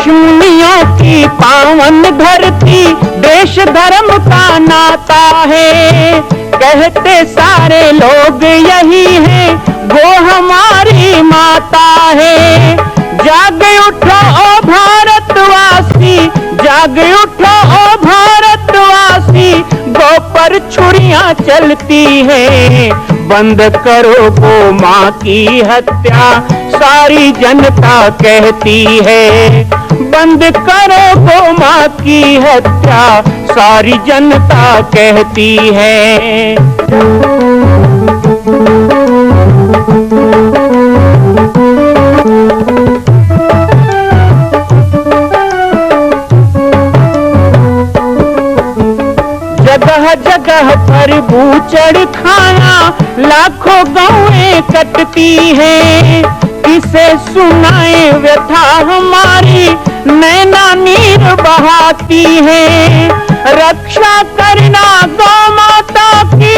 ऋषिमुनियों की पावन धरती, देश धर्म का नाता है। कहते सारे लोग यही है, वो हमारी माता है। जाग उठो ओ भारतवासी, जाग उठो ओ भारतवासी, गौ पर छुरियां चलती हैं। बंद करो गौ माँ की हत्या, सारी जनता कहती है। बंद करो गौ माँ की हत्या, सारी जनता कहती है। जगह जगह पर बूचड़ खाना, लाखों गौएं कटती हैं। किसे सुनाए व्यथा हमारी, नैना नीर बहाती है। रक्षा करना गौ माता की,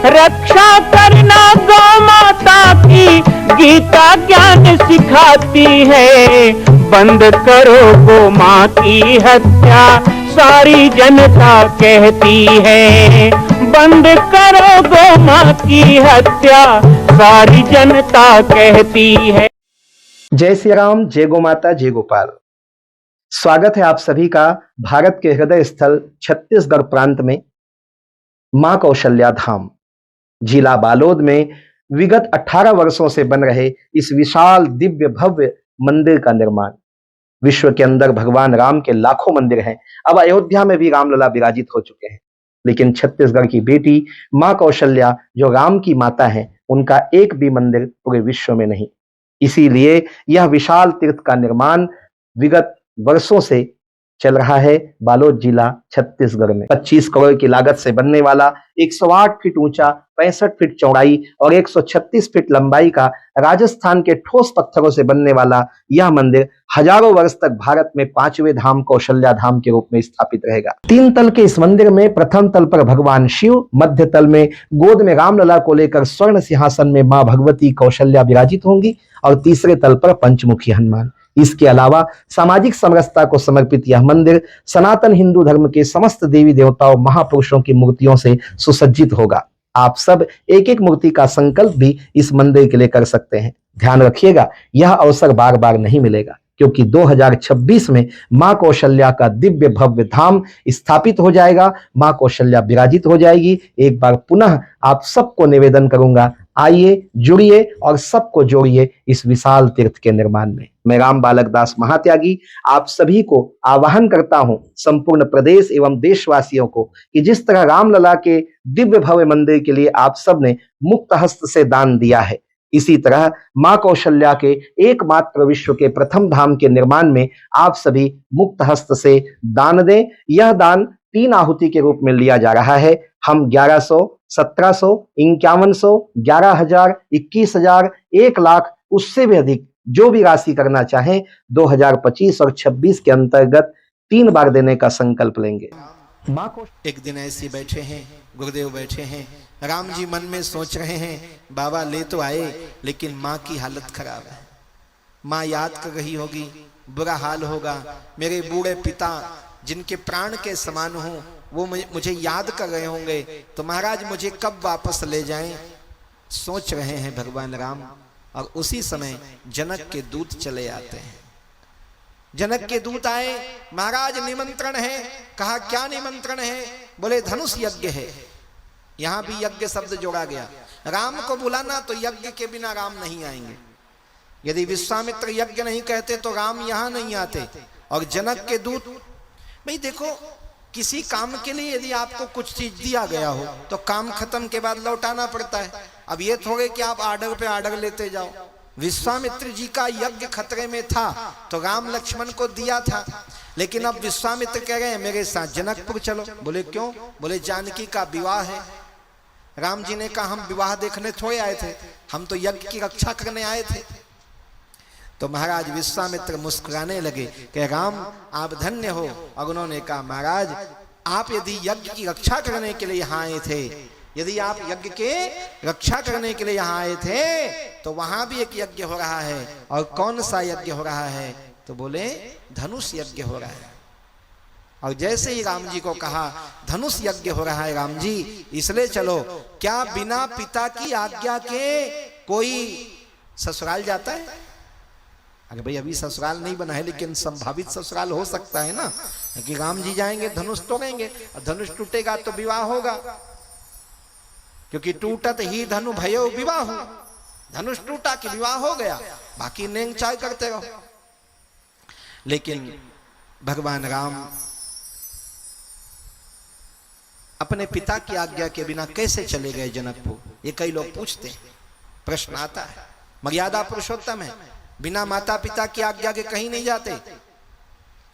रक्षा करना गौ माता की, गीता ज्ञान सिखाती है। बंद करो गौ माँ की हत्या, सारी जनता कहती है। बंद करो गौ माँ की हत्या, सारी जनता कहती है। जय श्री राम, जय गौ माता, जय गोपाल। स्वागत है आप सभी का भारत के हृदय स्थल छत्तीसगढ़ प्रांत में मां कौशल्या धाम जिला बालोद में विगत 18 वर्षों से बन रहे इस विशाल दिव्य भव्य मंदिर का निर्माण। विश्व के अंदर भगवान राम के लाखों मंदिर हैं। अब अयोध्या में भी रामलला विराजित हो चुके हैं, लेकिन छत्तीसगढ़ की बेटी मां कौशल्या जो राम की माता है, उनका एक भी मंदिर पूरे विश्व में नहीं। इसीलिए यह विशाल तीर्थ का निर्माण विगत वर्षों से चल रहा है बालोद जिला छत्तीसगढ़ में। 25 करोड़ की लागत से बनने वाला 108 फीट ऊंचा, 65 फीट चौड़ाई और 136 फीट लंबाई का राजस्थान के ठोस पत्थरों से बनने वाला यह मंदिर हजारों वर्ष तक भारत में 5वें धाम कौशल्या धाम के रूप में स्थापित रहेगा। 3 तल के इस मंदिर में प्रथम तल पर भगवान शिव, मध्य तल में गोद में रामलला को लेकर स्वर्ण सिंहासन में मां भगवती कौशल्या विराजित होंगी और तीसरे तल पर पंचमुखी हनुमान। इसके अलावा सामाजिक समरसता को समर्पित यह मंदिर सनातन हिंदू धर्म के समस्त देवी देवताओं महापुरुषों की मूर्तियों से सुसज्जित होगा। आप सब एक एक मूर्ति का संकल्प भी इस मंदिर के लिए कर सकते हैं। ध्यान रखिएगा, यह अवसर बार बार नहीं मिलेगा, क्योंकि 2026 में मां कौशल्या का दिव्य भव्य धाम स्थापित हो जाएगा। मां कौशल्या विराजित हो जाएगी। एक बार पुनः आप सबको निवेदन करूंगा, आइए, जुड़िए और सबको जोड़िए इस विशाल तीर्थ के निर्माण में। मैं राम बालक दास महात्यागी आप सभी को आह्वान करता हूं, संपूर्ण प्रदेश एवं देशवासियों को, कि जिस तरह रामलला के दिव्य भव्य मंदिर के लिए आप सब ने मुक्त हस्त से दान दिया है, इसी तरह मां कौशल्या के एकमात्र विश्व के प्रथम धाम के निर्माण में आप सभी मुक्त हस्त से दान दें। यह दान 3 आहुति के रूप में लिया जा रहा है। हम 1100, 1700, 5100, 11,000, 21,000, 1 लाख, उससे भी अधिक जो भी राशि करना चाहें 2025 और 26 के अंतर्गत 3 बार देने का संकल्प लेंगे। माँ को एक दिन ऐसे बैठे हैं, गुरुदेव बैठे हैं, राम जी मन में सोच रहे हैं, बाबा ले तो आए लेकिन माँ की हालत खराब है। माँ याद कर रही होगी, बुरा हाल होगा, मेरे बूढ़े पिता जिनके प्राण के समान हूं वो मुझे याद कर रहे होंगे, तो महाराज मुझे कब वापस ले जाएं, सोच रहे हैं भगवान राम। और उसी समय जनक के दूत चले आते हैं। जनक के दूत आए, महाराज निमंत्रण है। कहा क्या निमंत्रण है? बोले धनुष यज्ञ है। यहां भी यज्ञ शब्द जोड़ा गया। राम को बुलाना तो यज्ञ के बिना राम नहीं आएंगे। यदि विश्वामित्र यज्ञ नहीं कहते तो राम यहां नहीं आते। और जनक के दूत, भाई देखो, किसी काम के लिए यदि आपको कुछ चीज दिया गया हो तो काम खत्म के बाद लौटाना पड़ता है। अब ये थोड़े कि आप आर्डर पे आर्डर लेते जाओ। विश्वामित्र जी का यज्ञ खतरे में था तो राम लक्ष्मण को दिया था, लेकिन अब विश्वामित्र कह रहे हैं मेरे साथ जनकपुर चलो। बोले क्यों? बोले जानकी का विवाह है। राम जी ने कहा हम विवाह देखने थोड़े आए थे, हम तो यज्ञ की रक्षा करने आए थे। तो महाराज विश्वामित्र मुस्कुराने लगे कि राम आप धन्य हो। और उन्होंने कहा महाराज आप यदि यज्ञ की रक्षा करने के लिए यहाँ आए थे यदि आप यज्ञ के रक्षा करने के लिए यहाँ आए थे तो वहां भी एक यज्ञ हो रहा है। और कौन सा यज्ञ हो रहा है? तो बोले धनुष यज्ञ हो रहा है। और जैसे ही राम जी को कहा धनुष यज्ञ हो रहा है राम जी, इसलिए चलो। क्या बिना पिता की आज्ञा के कोई ससुराल जाता है? अरे भाई अभी ससुराल नहीं बना है, लेकिन संभावित ससुराल हो सकता है ना, कि राम जी जाएंगे धनुष तोड़ेंगे, और धनुष टूटेगा तो विवाह होगा, क्योंकि टूटत ही धनु भयो विवाह। धनुष टूटा कि विवाह हो गया, बाकी नेंग चाय करते रहो। लेकिन भगवान राम अपने पिता की आज्ञा के बिना कैसे चले गए जनकपुर? ये कई लोग पूछते हैं, प्रश्न आता है। मर्यादा पुरुषोत्तम है, बिना माता पिता की आज्ञा के कहीं नहीं जाते।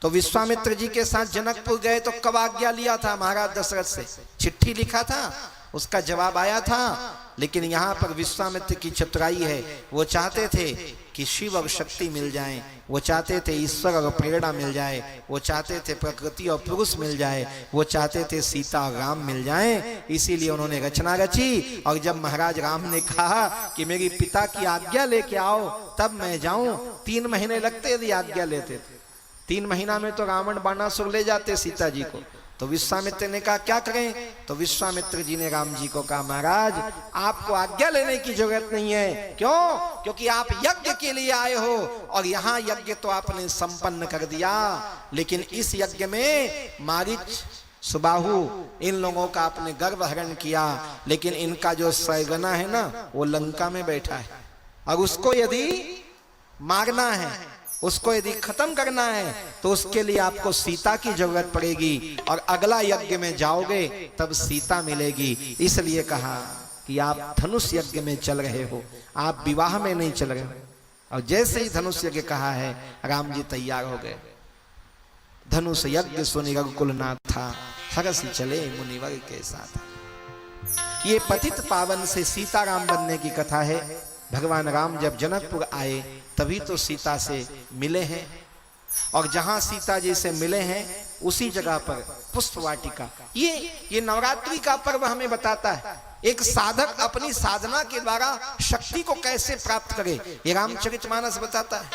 तो विश्वामित्र जी के साथ जनकपुर गए तो कब आज्ञा लिया था महाराज दशरथ से? चिट्ठी लिखा था, उसका जवाब आया था। लेकिन यहाँ पर विश्वामित्र की चतुराई है, वो चाहते थे कि शिव और शक्ति मिल जाएं, वो चाहते थे ईश्वर और प्रेरणा मिल जाए, वो चाहते थे प्रकृति और पुरुष मिल जाए, वो चाहते थे सीता और राम मिल जाएं। इसीलिए उन्होंने रचना रची। और जब महाराज राम ने कहा कि मेरी पिता की आज्ञा लेके आओ तब मैं जाऊं, 3 महीने लगते यदि आज्ञा लेते थे। 3 महीना में तो रावण बाणासुर ले जाते सीता जी को। तो विश्वामित्र ने कहा क्या करें? तो विश्वामित्र जी ने राम जी को कहा महाराज आपको आज्ञा लेने की जरूरत नहीं है। क्यों? क्योंकि आप यज्ञ के लिए आए हो, और यहाँ यज्ञ तो आपने संपन्न कर दिया। लेकिन इस यज्ञ में मारीच, सुबाहु, इन लोगों का आपने गर्भ हरण किया, लेकिन इनका जो सैगना है ना वो लंका में बैठा है, और उसको यदि मारना है, उसको यदि खत्म करना है तो उसके लिए आपको सीता की जरूरत पड़ेगी, और अगला यज्ञ में जाओगे तब सीता मिलेगी। इसलिए कहा कि आप धनुष यज्ञ में चल रहे हो, आप विवाह में नहीं चल रहे हो। और जैसे ही धनुष यज्ञ कहा है राम जी तैयार हो गए। धनुष यज्ञ सुनि रघुकुलनाथ था, हरस चले मुनिवर के साथ। ये पतित पावन से सीताराम बनने की कथा है। भगवान राम जब जनकपुर आए तभी तो सीता से मिले हैं, और जहां सीता जी से मिले हैं उसी जगह पर पुष्प वाटिका। ये नवरात्रि का पर्व हमें बताता है एक साधक अपनी साधना के द्वारा शक्ति को कैसे प्राप्त करे, ये रामचरितमानस बताता है।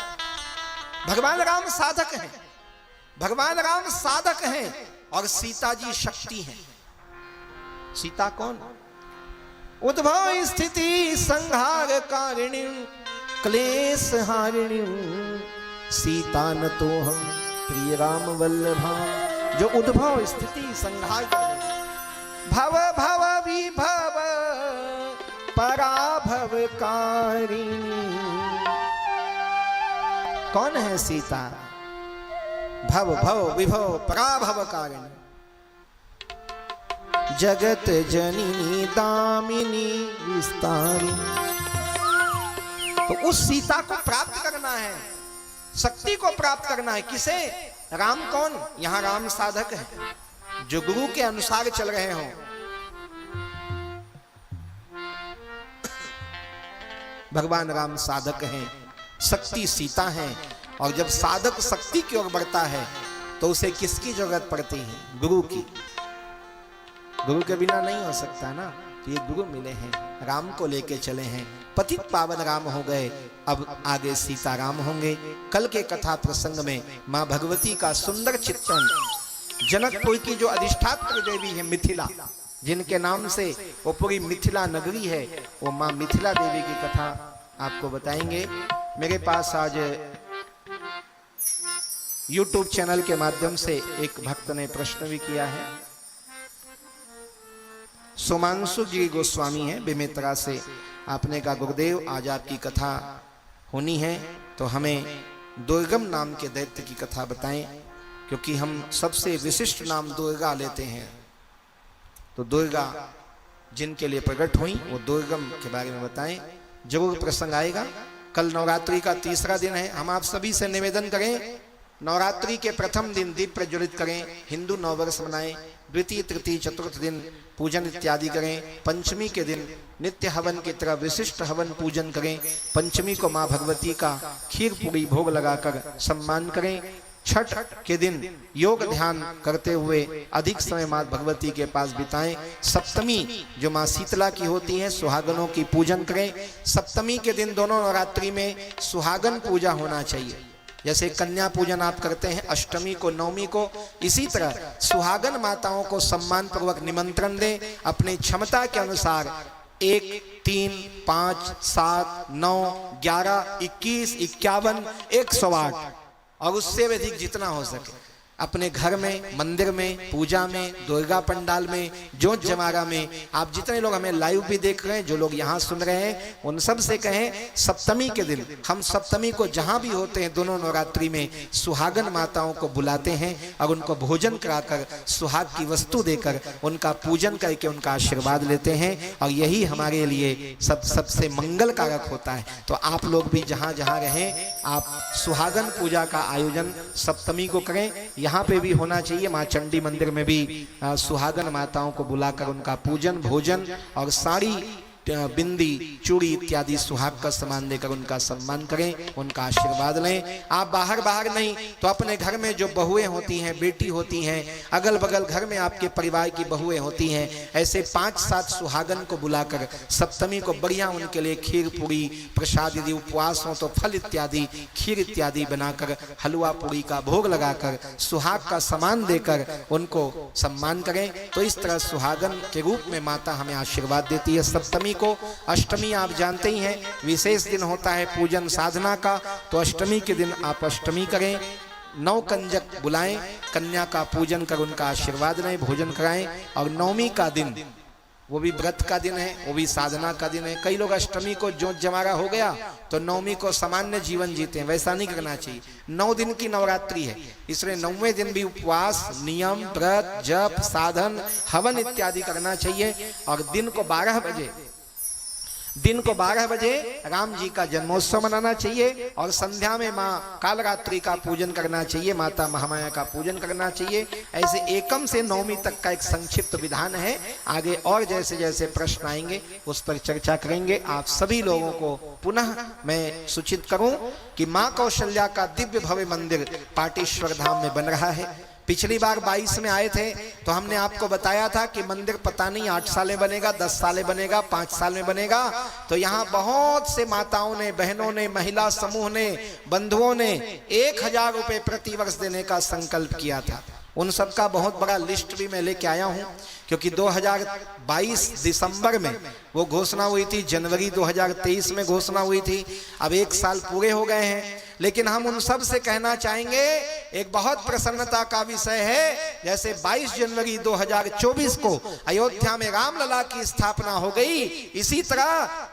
भगवान राम साधक हैं, भगवान राम साधक हैं, और सीता जी शक्ति हैं। सीता कौन? उद्भव स्थिति संहार कारिणी क्लेश हारिणी सीता न तो हम प्रिय राम वल्लभा। जो उद्भव स्थिति संहार, भव भव विभव पराभव कारिणी। कौन है सीता? भव भव विभव पराभव कारिणी, जगत जननी दामिनी विस्तारिणी। तो उस सीता को प्राप्त करना है, शक्ति को प्राप्त करना है। किसे? राम कौन? यहां राम साधक है, जो गुरु के अनुसार चल रहे हो। भगवान राम साधक हैं, शक्ति सीता है। और जब साधक शक्ति की ओर बढ़ता है तो उसे किसकी जरूरत पड़ती है? गुरु की। गुरु के बिना नहीं हो सकता ना। तो ये गुरु मिले हैं, राम को लेके चले हैं, पतित पावन राम हो गए। अब आगे सीताराम होंगे। कल के कथा प्रसंग में मां भगवती का सुंदर चित्रण, जनकपुर की जो अधिष्ठात्री देवी है मिथिला, जिनके नाम से वो पूरी मिथिला नगरी है, वो मां मिथिला देवी की कथा आपको बताएंगे। मेरे पास आज YouTube चैनल के माध्यम से एक भक्त ने प्रश्न भी किया है। सोमांशु गिरी गोस्वामी है बेमेतरा से। आपने कहा गुरुदेव आज आपकी कथा होनी है तो हमें दुर्गम नाम के दैत्य की कथा बताएं, क्योंकि हम सबसे विशिष्ट नाम दुर्गा लेते हैं। तो दुर्गा जिनके लिए प्रकट हुई वो दुर्गम के बारे में बताएं। जरूर प्रसंग आएगा। कल नवरात्रि का 3रा दिन है। हम आप सभी से निवेदन करें, नवरात्रि के प्रथम दिन दीप प्रज्वलित करें, हिंदू नववर्ष मनाएं। द्वितीय तृतीय चतुर्थ दिन पूजन इत्यादि करें। पंचमी के दिन नित्य हवन की तरह विशिष्ट हवन पूजन करें। पंचमी को मां भगवती का खीर पूरी भोग लगाकर सम्मान करें। छठ के दिन योग ध्यान करते हुए अधिक समय मां भगवती के पास बिताएं। सप्तमी जो मां शीतला की होती है, सुहागनों की पूजन करें। सप्तमी के दिन दोनों नवरात्रि में सुहागन पूजा होना चाहिए। जैसे कन्या पूजन आप करते हैं अष्टमी को, नवमी को, इसी तरह सुहागन माताओं को सम्मान पूर्वक निमंत्रण दें। अपनी क्षमता के अनुसार 1, 3, 5, 7, 9, 11, 21, 51, 108 और उससे अधिक जितना हो सके अपने घर में, मंदिर में, पूजा में, दुर्गा पंडाल में, जोत जमारा में, आप जितने लोग हमें लाइव भी देख रहे हैं, जो लोग यहाँ सुन रहे हैं, उन सब से कहें सप्तमी के दिन हम सप्तमी को जहाँ भी होते हैं दोनों नवरात्रि में सुहागन माताओं को बुलाते हैं और उनको भोजन कराकर सुहाग की वस्तु देकर उनका पूजन करके उनका आशीर्वाद लेते हैं और यही हमारे लिए सबसे मंगल कारक होता है। तो आप लोग भी जहाँ जहाँ रहें आप सुहागन पूजा का आयोजन सप्तमी को करें। यहाँ पे भी होना चाहिए। माँ चंडी मंदिर में भी सुहागन माताओं को बुलाकर उनका पूजन, भोजन और साड़ी, बिंदी, चूड़ी इत्यादि सुहाग का सामान देकर उनका सम्मान करें, उनका आशीर्वाद लें। आप बाहर नहीं तो अपने घर में जो बहुएं होती हैं, बेटी होती हैं, अगल बगल घर में आपके परिवार की बहुएं होती हैं, ऐसे 5-7 सुहागन को बुलाकर सप्तमी को बढ़िया उनके लिए खीर पूरी प्रसाद, यदि उपवास हो तो फल इत्यादि, खीर इत्यादि बनाकर हलवा पूरी का भोग लगाकर सुहाग का सामान देकर उनको सम्मान करें। तो इस तरह सुहागन के रूप में माता हमें आशीर्वाद देती है। सप्तमी को, अष्टमी आप जानते ही हैं विशेष दिन होता है पूजन साधना का, तो अष्टमी के दिन आप अष्टमी करें। 9 कंजक बुलाएं, कन्या का पूजन कर उनका आशीर्वाद लें, भोजन कराएं। और नवमी का दिन वो भी व्रत का दिन है, वो भी साधना का दिन है। कई लोग अष्टमी को जोत जमारा हो गया तो नवमी को सामान्य जीवन जीते हैं, वैसा नहीं करना चाहिए। 9 दिन की नवरात्रि है, इसलिए 9वें दिन भी उपवास, नियम, व्रत, जप, साधन, हवन इत्यादि करना चाहिए। और दिन को 12 बजे राम जी का जन्मोत्सव मनाना चाहिए और संध्या में माँ कालरात्रि का पूजन करना चाहिए, माता महामाया का पूजन करना चाहिए। ऐसे एकम से नवमी तक का एक संक्षिप्त विधान है। आगे और जैसे जैसे प्रश्न आएंगे उस पर चर्चा करेंगे। आप सभी लोगों को पुनः मैं सूचित करूं कि माँ कौशल्या का दिव्य भव्य मंदिर पाटेश्वर धाम में बन रहा है। पिछली बार 22 में आए थे तो हमने आपको बताया था कि मंदिर पता नहीं 8 साल में बनेगा, 10 साल में बनेगा, 5 साल में बनेगा। तो यहाँ बहुत से माताओं ने, बहनों ने, महिला समूह ने, बंधुओं ने 1000 रुपए प्रति वर्ष देने का संकल्प किया था। उन सब का बहुत बड़ा लिस्ट भी मैं लेके आया हूँ, क्योंकि 2022 दिसंबर में वो घोषणा हुई थी, जनवरी 2023 में घोषणा हुई थी। अब 1 साल पूरे हो गए हैं, लेकिन हम उन सब से कहना चाहेंगे, एक बहुत प्रसन्नता का विषय है, जैसे 22 जनवरी 2024 को अयोध्या में रामलला की स्थापना हो गई, इसी तरह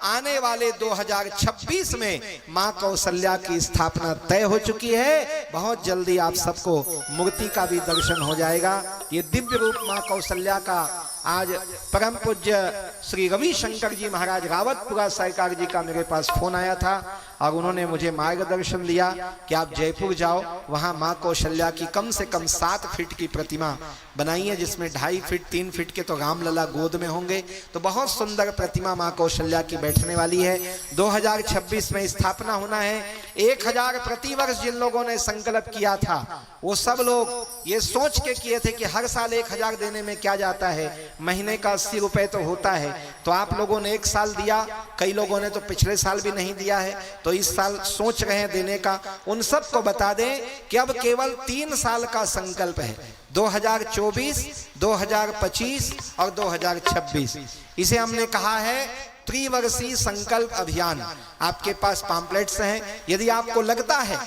आने वाले 2026 में माँ कौशल्या की स्थापना तय हो चुकी है। बहुत जल्दी आप सबको मूर्ति का भी दर्शन हो जाएगा। ये दिव्य रूप माँ कौशल्या का आज परम पूज्य श्री रविशंकर जी महाराज रावतपुरा सरकार जी का मेरे पास फोन आया था और उन्होंने मुझे मार्गदर्शन दिया कि आप जयपुर जाओ, वहां माँ कौशल्या की कम से कम 7 फीट की प्रतिमा बनाई है, जिसमें 2.5 फीट 3 फीट के तो रामलला गोद में होंगे। तो बहुत सुंदर प्रतिमा माँ कौशल्या की बैठने वाली है। 2026 में स्थापना होना है। 1000 प्रति वर्ष जिन लोगों ने संकल्प किया था वो सब लोग ये सोच के किए थे कि हर साल 1000 देने में क्या जाता है, महीने का 80 रुपए तो होता है। तो आप लोगों ने 1 साल दिया, कई लोगों ने तो पिछले साल भी नहीं दिया है, तो इस साल सोच रहे हैं देने का। उन सब को बता दें कि अब केवल 3 साल का संकल्प है, 2024, 2025 और 2026। इसे हमने कहा है त्रिवर्षीय संकल्प अभियान। आपके पास पैम्पलेट्स हैं। यदि आपको लगता है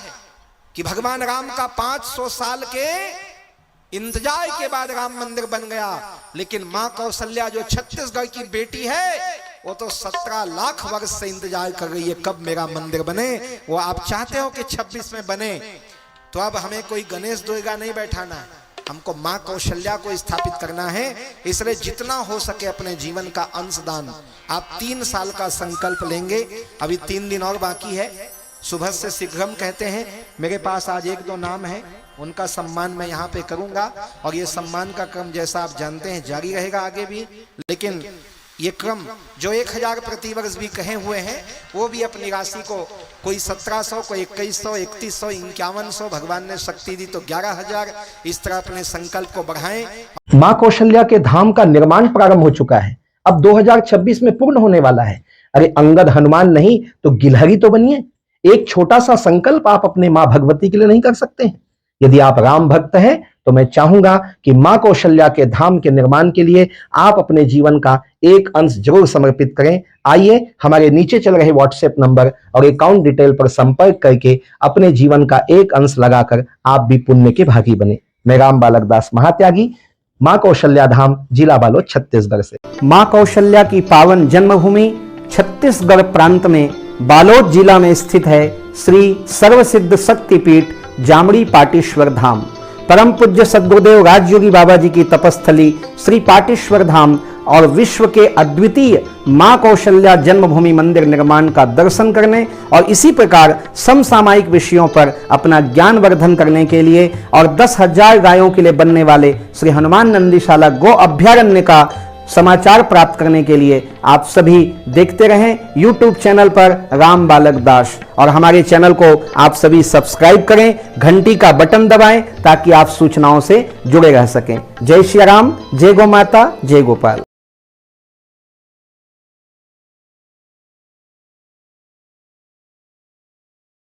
कि भगवान राम का 500 साल के इंतजार के बाद राम मंदिर बन गया, लेकिन माँ कौशल्या जो छत्तीसगढ़ की बेटी है वो तो 17 लाख वर्ष से इंतजार कर रही है कब मेरा मंदिर बने। वो आप चाहते हो कि 26 में बने, तो अब हमें कोई गणेश दुर्गा नहीं बैठाना है, हमको माँ कौशल्या को स्थापित करना है। इसलिए जितना हो सके अपने जीवन का अंशदान आप 3 साल का संकल्प लेंगे। अभी 3 दिन और बाकी है। सुबह से शीघ्रम कहते हैं। मेरे पास आज 1-2 नाम है, उनका सम्मान मैं यहाँ पे करूँगा और ये सम्मान का क्रम जैसा आप जानते हैं जारी रहेगा आगे भी। लेकिन ये क्रम जो 1000 प्रतिवर्ष भी कहे हुए हैं, वो भी अपनी राशि को कोई 1700, कोई 2100, 3100, 5100, भगवान ने शक्ति दी तो 11000, इस तरह अपने संकल्प को बढ़ाएं। मां कौशल्या के धाम का निर्माण प्रारंभ हो चुका है, अब 2026 में पूर्ण होने वाला है। अरे अंगद हनुमान नहीं तो गिलहरी तो बनिए। एक छोटा सा संकल्प आप अपने मां भगवती के लिए नहीं कर सकते हैं? यदि आप राम भक्त हैं तो मैं चाहूंगा कि मां कौशल्या के धाम के निर्माण के लिए आप अपने जीवन का एक अंश जरूर समर्पित करें। आइए हमारे नीचे चल रहे व्हाट्सएप नंबर और अकाउंट डिटेल पर संपर्क करके अपने जीवन का एक अंश लगाकर आप भी पुण्य के भागी बने। मैं राम बालक दास महात्यागी, मां कौशल्या धाम, जिला बालोद, छत्तीसगढ़ से। मां कौशल्या की पावन जन्मभूमि छत्तीसगढ़ प्रांत में बालोद जिला में स्थित है श्री सर्वसिद्ध शक्तिपीठ जामड़ी पाटेश्वर धाम। परम पूज्य सद्गुरुदेव राजयोगी बाबा जी की तपस्थली श्री पाटेश्वर धाम और विश्व के अद्वितीय मां कौशल्या जन्मभूमि मंदिर निर्माण का दर्शन करने और इसी प्रकार समसामयिक विषयों पर अपना ज्ञान वर्धन करने के लिए और 10,000 गायों के लिए बनने वाले श्री हनुमान नंदीशाला गो अभ्यारण्य का समाचार प्राप्त करने के लिए आप सभी देखते रहें YouTube चैनल पर राम बालक दास, और हमारे चैनल को आप सभी सब्सक्राइब करें, घंटी का बटन दबाएं ताकि आप सूचनाओं से जुड़े रह सकें। जय श्री राम, जय गौ माता, जय गोपाल।